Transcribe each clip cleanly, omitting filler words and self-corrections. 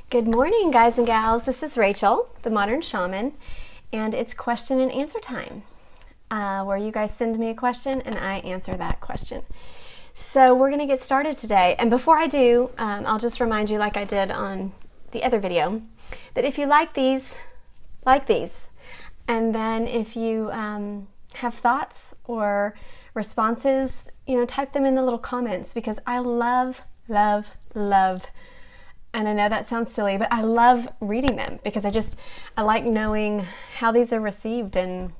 Good morning, guys and gals. This is Rachel, the Modern Shaman, and it's question and answer time, where you guys send me a question and I answer that question. So we're going to get started today. And before I do, I'll just remind you, like I did on the other video, that if you like these, and then if you have thoughts or responses, type them in the little comments, because I love, and I know that sounds silly, but I love reading them because I like knowing how these are received, and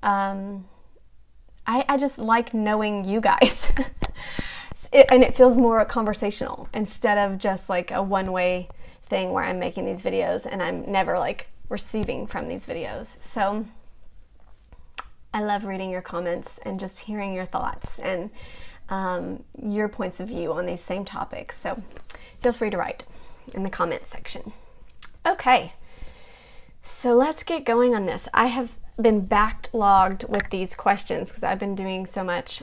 I just like knowing you guys. And it feels more conversational instead of just like a one-way thing where I'm making these videos and I'm never like receiving from these videos. So I love reading your comments and just hearing your thoughts and your points of view on these same topics. So feel free to write in the comment section. Okay, so let's get going on this. I have been backlogged with these questions because I've been doing so much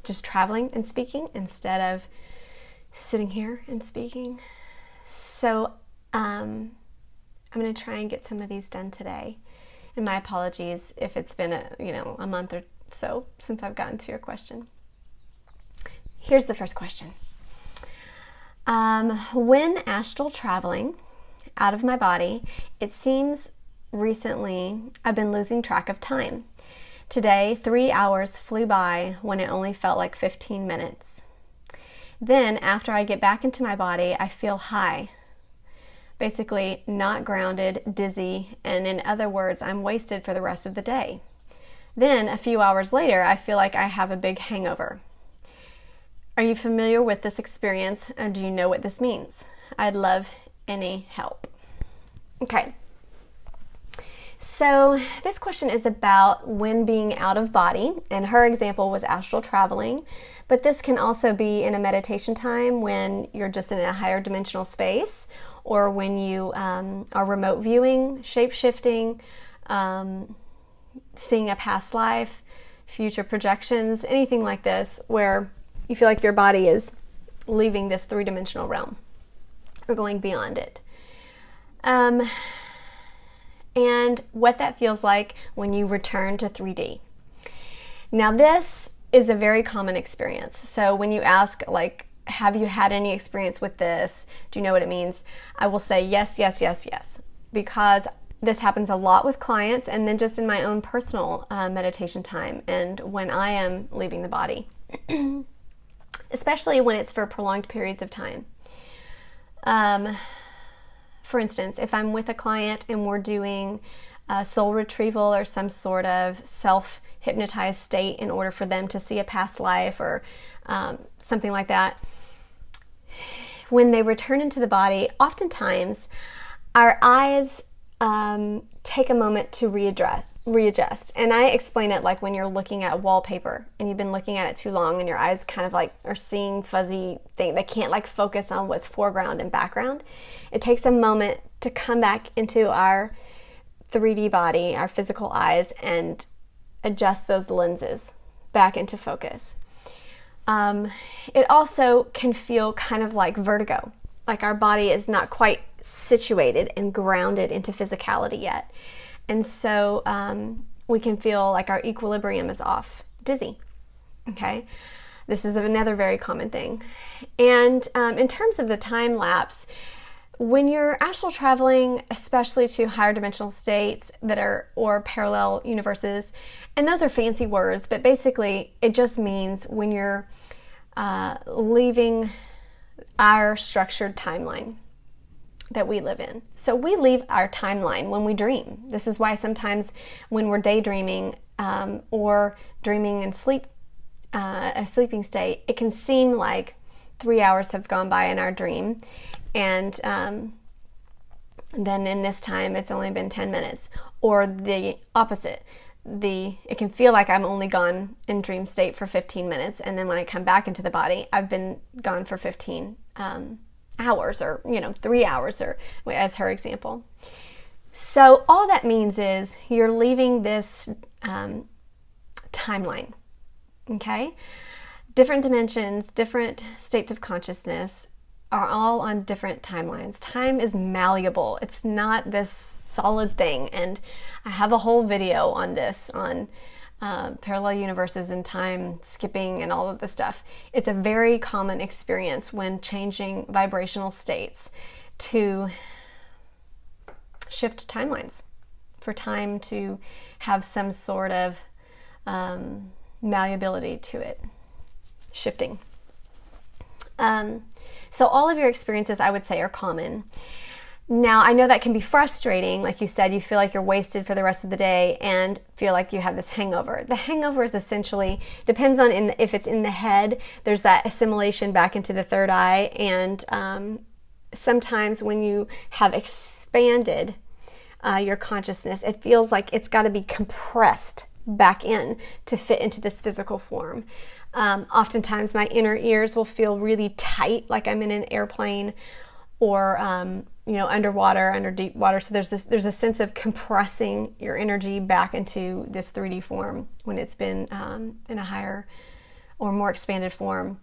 just traveling and speaking instead of sitting here and speaking. So I'm going to try and get some of these done today. And my apologies if it's been a month or so since I've gotten to your question. Here's the first question. When astral traveling out of my body, it seems recently I've been losing track of time. Today, 3 hours flew by when it only felt like 15 minutes. Then, after I get back into my body, I feel high. Basically, not grounded, dizzy, and in other words, I'm wasted for the rest of the day. Then, a few hours later, I feel like I have a big hangover. Are you familiar with this experience, or do you know what this means? I'd love any help. Okay. So this question is about when being out of body, and her example was astral traveling, but this can also be in a meditation time when you're just in a higher dimensional space, or when you are remote viewing, shape-shifting, seeing a past life, future projections, anything like this, where you feel like your body is leaving this three-dimensional realm or going beyond it. And what that feels like when you return to 3D. Now, this is a very common experience. So when you ask, like, have you had any experience with this? Do you know what it means? I will say yes, because this happens a lot with clients, and then just in my own personal meditation time and when I am leaving the body. Especially when it's for prolonged periods of time. For instance, if I'm with a client and we're doing a soul retrieval or some sort of self-hypnotized state in order for them to see a past life or something like that, when they return into the body, oftentimes our eyes take a moment to readjust. And I explain it like when you're looking at wallpaper and you've been looking at it too long and your eyes kind of like are seeing fuzzy things. They can't like focus on what's foreground and background. It takes a moment to come back into our 3D body, our physical eyes, and adjust those lenses back into focus. It also can feel kind of like vertigo, like our body is not quite situated and grounded into physicality yet. And so we can feel like our equilibrium is off, dizzy, okay? This is another very common thing. And in terms of the time lapse, when you're astral traveling, especially to higher dimensional states that are, or parallel universes, and those are fancy words, but basically it just means when you're leaving our structured timeline that we live in. So we leave our timeline when we dream. This is why sometimes when we're daydreaming or dreaming in sleep, a sleeping state, it can seem like 3 hours have gone by in our dream, and then in this time it's only been 10 minutes, or the opposite. It can feel like I'm only gone in dream state for 15 minutes, and then when I come back into the body, I've been gone for 15 hours, or 3 hours, or as her example. So all that means is you're leaving this timeline, okay? Different dimensions, different states of consciousness, are all on different timelines. Time is malleable. It's not this solid thing. And I have a whole video on this, on parallel universes and time skipping and all of this stuff. It's a very common experience when changing vibrational states to shift timelines, for time to have some sort of malleability to it, shifting. So all of your experiences, I would say, are common. Now, I know that can be frustrating. Like you said, you feel like you're wasted for the rest of the day and feel like you have this hangover. The hangover is essentially, depends on if it's in the head, there's that assimilation back into the third eye. And sometimes when you have expanded your consciousness, it feels like it's got to be compressed back in to fit into this physical form. Oftentimes my inner ears will feel really tight, like I'm in an airplane or underwater, under deep water. So there's a sense of compressing your energy back into this 3D form when it's been in a higher or more expanded form,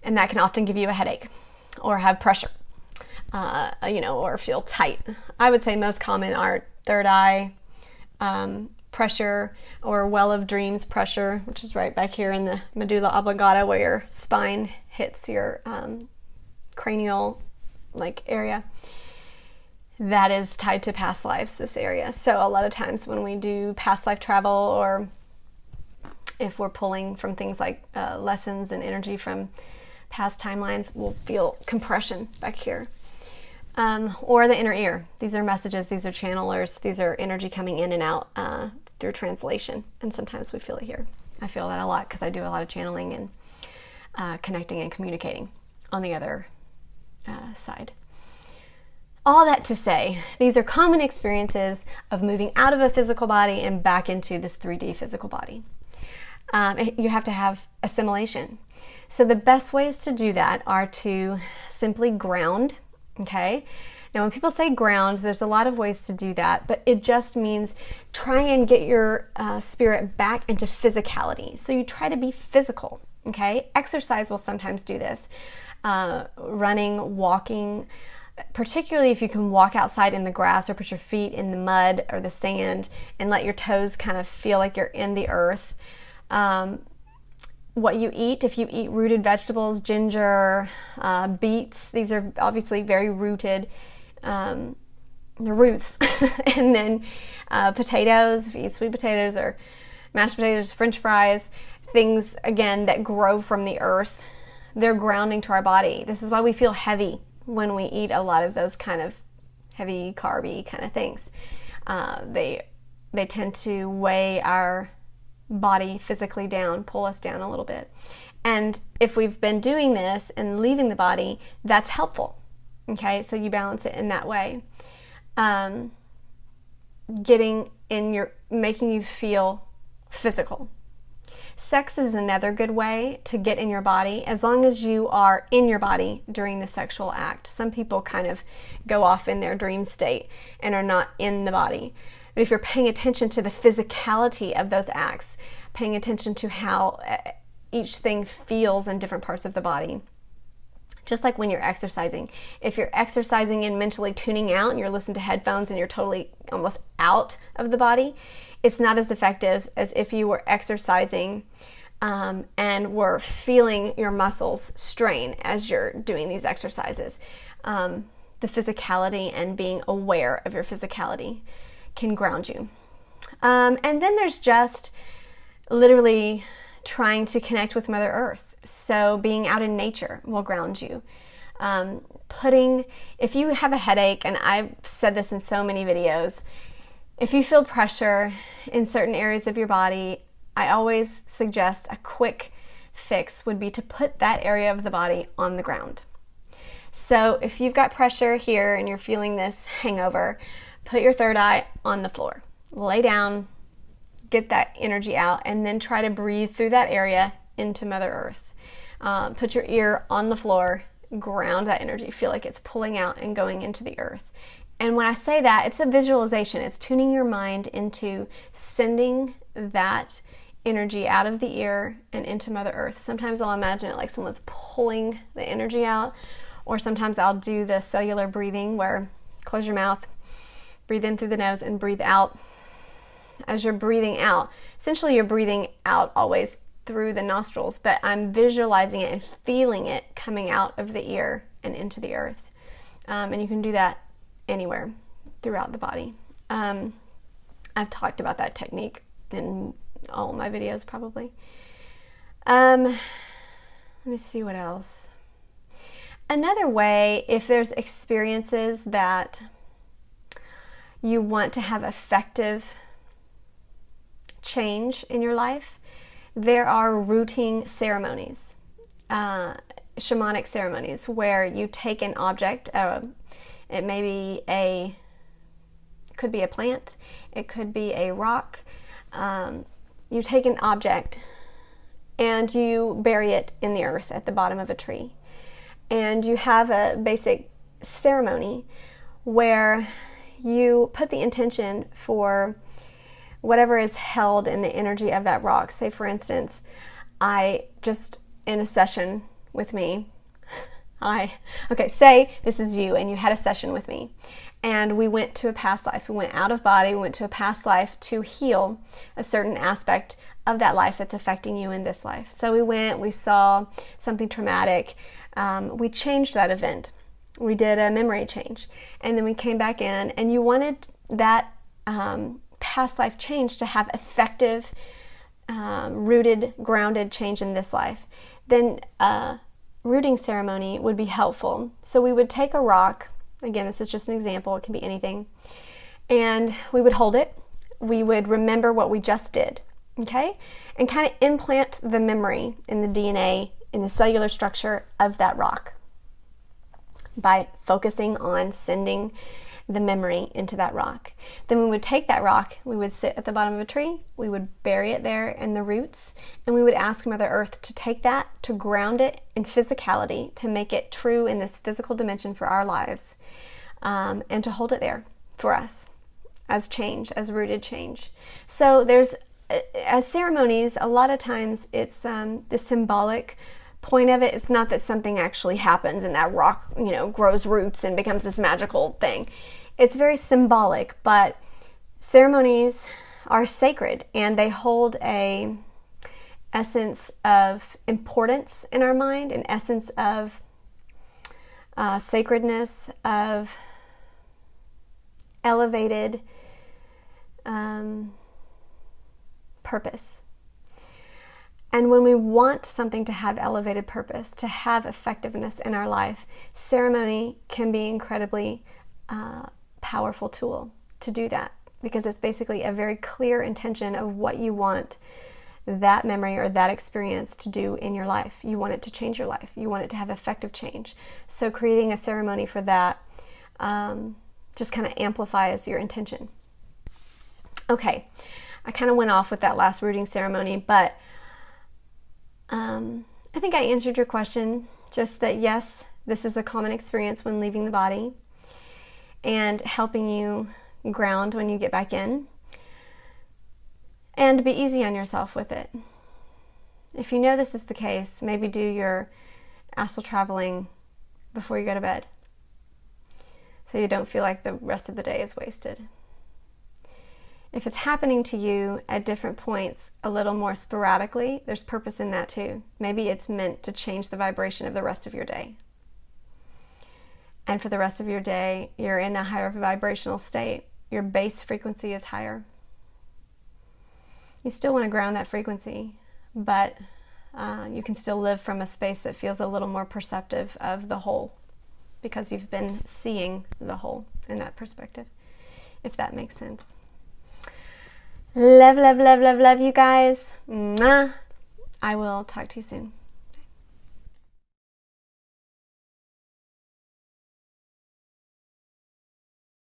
and that can often give you a headache or have pressure, or feel tight. I would say most common are third eye pressure, or well of dreams pressure, which is right back here in the medulla oblongata where your spine hits your cranial area. That is tied to past lives, this area. So a lot of times when we do past life travel, or if we're pulling from things like lessons and energy from past timelines, we'll feel compression back here. Or the inner ear. These are messages, these are channelers, these are energy coming in and out through translation, and sometimes we feel it here. I feel that a lot because I do a lot of channeling and connecting and communicating on the other side. All that to say, these are common experiences of moving out of a physical body and back into this 3D physical body. You have to have assimilation. So the best ways to do that are to simply ground, okay? Now when people say ground, there's a lot of ways to do that, but it just means try and get your spirit back into physicality. So you try to be physical, okay? Exercise will sometimes do this. Running, walking, particularly if you can walk outside in the grass or put your feet in the mud or the sand and let your toes kind of feel like you're in the earth. What you eat, if you eat rooted vegetables, ginger, beets, these are obviously very rooted, the roots. And then potatoes, if you eat sweet potatoes or mashed potatoes, French fries, things, again, that grow from the earth, they're grounding to our body. This is why we feel heavy when we eat a lot of those kind of heavy, carby kind of things. They tend to weigh our body physically down, pull us down a little bit. And if we've been doing this and leaving the body, that's helpful. Okay, so you balance it in that way. Making you feel physical. Sex is another good way to get in your body, as long as you are in your body during the sexual act. Some people kind of go off in their dream state and are not in the body. But if you're paying attention to the physicality of those acts, paying attention to how each thing feels in different parts of the body, just like when you're exercising. If you're exercising and mentally tuning out and you're listening to headphones and you're totally almost out of the body, it's not as effective as if you were exercising and were feeling your muscles strain as you're doing these exercises. The physicality and being aware of your physicality can ground you. And then there's just literally trying to connect with Mother Earth. So being out in nature will ground you. If you have a headache, and I've said this in so many videos, if you feel pressure in certain areas of your body, I always suggest a quick fix would be to put that area of the body on the ground. So if you've got pressure here and you're feeling this hangover, put your third eye on the floor. Lay down, get that energy out, and then try to breathe through that area into Mother Earth. Put your ear on the floor, ground that energy, feel like it's pulling out and going into the earth. And when I say that, it's a visualization. It's tuning your mind into sending that energy out of the ear and into Mother Earth. Sometimes I'll imagine it like someone's pulling the energy out, Or sometimes I'll do the cellular breathing where close your mouth, breathe in through the nose and breathe out. As you're breathing out, essentially you're breathing out always through the nostrils, but I'm visualizing it and feeling it coming out of the ear and into the earth. And you can do that anywhere throughout the body. I've talked about that technique in all my videos probably. Let me see what else. Another way, if there's experiences that you want to have effective change in your life, there are rooting ceremonies, shamanic ceremonies, where you take an object, it may be it could be a plant, it could be a rock, you take an object and you bury it in the earth at the bottom of a tree. And you have a basic ceremony where you put the intention for whatever is held in the energy of that rock. Say, for instance, I just in a session with me, say this is you and you had a session with me and we went to a past life. We went out of body, we went to a past life to heal a certain aspect of that life that's affecting you in this life. So we went, we saw something traumatic, we changed that event. We did a memory change and then we came back in and you wanted that past life change to have effective, rooted, grounded change in this life. Then rooting ceremony would be helpful. So we would take a rock, again this is just an example, it can be anything, and we would hold it, we would remember what we just did, okay, and kind of implant the memory in the DNA, in the cellular structure of that rock by focusing on sending the memory into that rock. Then we would take that rock, we would sit at the bottom of a tree, we would bury it there in the roots, and we would ask Mother Earth to take that, to ground it in physicality, to make it true in this physical dimension for our lives, and to hold it there for us as change, as rooted change. So there's, as ceremonies, a lot of times it's the symbolic point of it. It's not that something actually happens and that rock, you know, grows roots and becomes this magical thing. It's very symbolic, but ceremonies are sacred and they hold a essence of importance in our mind, an essence of sacredness, of elevated purpose. And when we want something to have elevated purpose, to have effectiveness in our life, ceremony can be an incredibly powerful tool to do that, because it's basically a very clear intention of what you want that memory or that experience to do in your life. You want it to change your life. You want it to have effective change. So creating a ceremony for that just kind of amplifies your intention. Okay, I kind of went off with that last rooting ceremony, but I think I answered your question, just that yes, this is a common experience when leaving the body and helping you ground when you get back in, and be easy on yourself with it. If you know this is the case, maybe do your astral traveling before you go to bed so you don't feel like the rest of the day is wasted. If it's happening to you at different points a little more sporadically, there's purpose in that too. Maybe it's meant to change the vibration of the rest of your day. And for the rest of your day, you're in a higher vibrational state. Your base frequency is higher. You still want to ground that frequency, but you can still live from a space that feels a little more perceptive of the whole, because you've been seeing the whole in that perspective, if that makes sense. Love, love, love, love, love you guys. Mwah. I will talk to you soon.